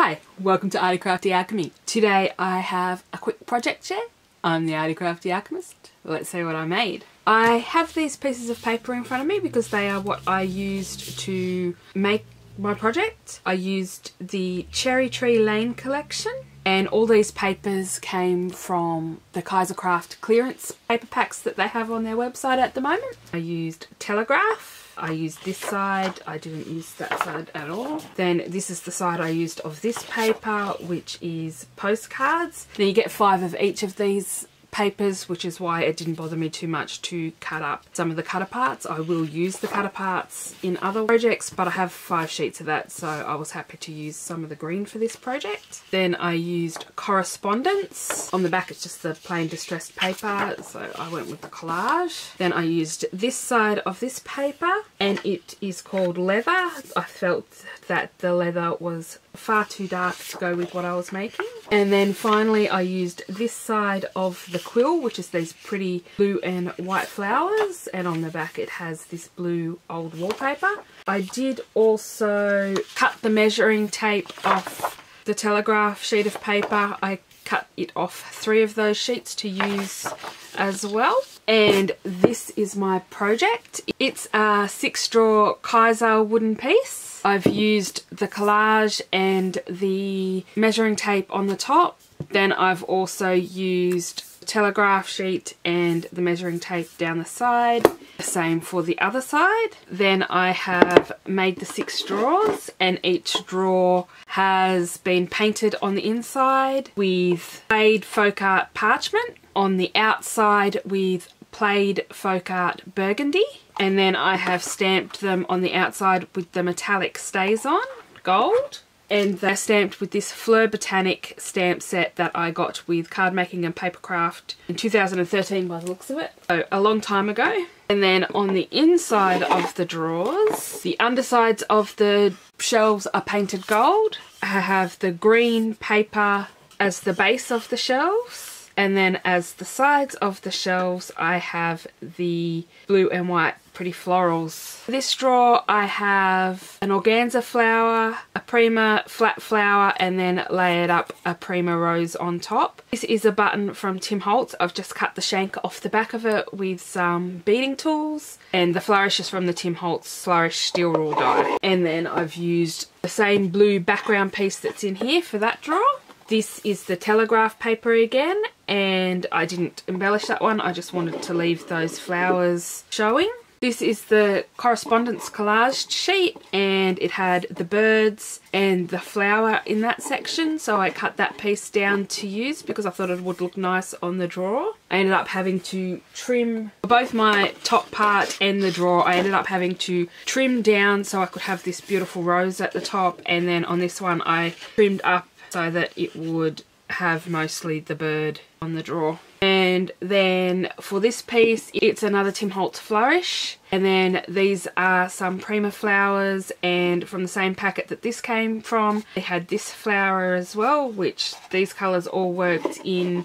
Hi, welcome to Arty Crafty Alchemy. Today I have a quick project share. I'm the Arty Crafty Alchemist. Let's see what I made. I have these pieces of paper in front of me because they are what I used to make my project. I used the Cherry Tree Lane collection, and all these papers came from the Kaisercraft clearance paper packs that they have on their website at the moment. I used Telegraph. I used this side, I didn't use that side at all. Then this is the side I used of this paper, which is postcards. Now you get 5 of each of these papers, which is why it didn't bother me too much to cut up some of the cutter parts. I will use the cutter parts in other projects, but I have 5 sheets of that, so I was happy to use some of the green for this project. Then I used correspondence. On the back it's just the plain distressed paper, so I went with the collage. Then I used this side of this paper, and it is called leather. I felt that the leather was far too dark to go with what I was making. And then finally I used this side of the quill, which is these pretty blue and white flowers, and on the back it has this blue old wallpaper. I did also cut the measuring tape off the Telegraph sheet of paper. I cut it off 3 of those sheets to use as well. And this is my project. It's a 6-straw Kaiser wooden piece. I've used the collage and the measuring tape on the top. Then I've also used the Telegraph sheet and the measuring tape down the side. The same for the other side. Then I have made the 6 drawers, and each drawer has been painted on the inside with plaid folk art parchment, on the outside with plaid folk art burgundy, and then I have stamped them on the outside with the metallic stays on gold, and they're stamped with this Fleur Botanic stamp set that I got with Card Making and Papercraft in 2013 by the looks of it, so a long time ago. And then on the inside of the drawers, the undersides of the shelves are painted gold. I have the green paper as the base of the shelves. And then as the sides of the shelves, I have the blue and white pretty florals. For this drawer, I have an organza flower, a Prima flat flower, and then layered up a Prima rose on top. This is a button from Tim Holtz. I've just cut the shank off the back of it with some beading tools. And the flourish is from the Tim Holtz Flourish Steel Rule die. And then I've used the same blue background piece that's in here for that drawer. This is the Telegraph paper again, and I didn't embellish that one, I just wanted to leave those flowers showing. This is the correspondence collage sheet, and it had the birds and the flower in that section, so I cut that piece down to use because I thought it would look nice on the drawer. I ended up having to trim both my top part and the drawer. I ended up having to trim down so I could have this beautiful rose at the top, and then on this one I trimmed up so that it would have mostly the bird on the drawer. And then for this piece, it's another Tim Holtz Flourish, and then these are some Prima flowers, and from the same packet that this came from, they had this flower as well, which these colours all worked in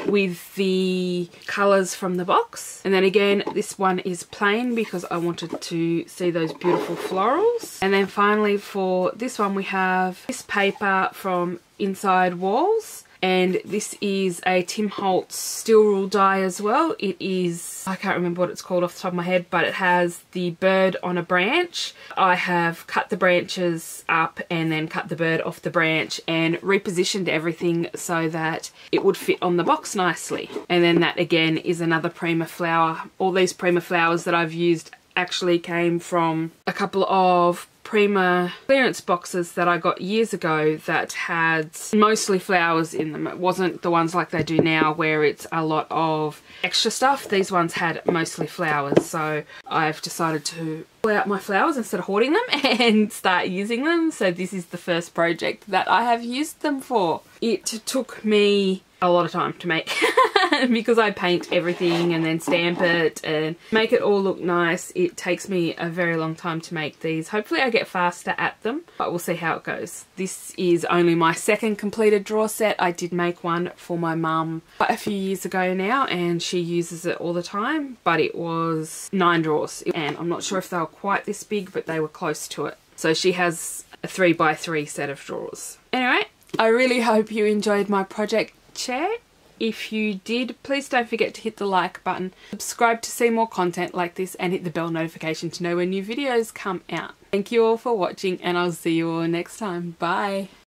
with the colours from the box. And then again, this one is plain because I wanted to see those beautiful florals. And then finally for this one, we have this paper from Inside Walls, and this is a Tim Holtz Steel Rule die as well. It is, I can't remember what it's called off the top of my head, but it has the bird on a branch. I have cut the branches up and then cut the bird off the branch and repositioned everything so that it would fit on the box nicely. And then that again is another Prima flower. All these Prima flowers that I've used actually came from a couple of Prima clearance boxes that I got years ago that had mostly flowers in them. It wasn't the ones like they do now where it's a lot of extra stuff. These ones had mostly flowers, so I've decided to pull out my flowers instead of hoarding them and start using them. So this is the first project that I have used them for. It took me a lot of time to make because I paint everything and then stamp it and make it all look nice. It takes me a very long time to make these. Hopefully I get faster at them, but we'll see how it goes. This is only my 2nd completed drawer set. I did make one for my mum a few years ago now, and she uses it all the time, but it was 9 drawers, and I'm not sure if they were quite this big, but they were close to it. So she has a 3x3 set of drawers. Anyway, I really hope you enjoyed my project chair. If you did, please don't forget to hit the like button, subscribe to see more content like this, and hit the bell notification to know when new videos come out. Thank you all for watching, and I'll see you all next time. Bye!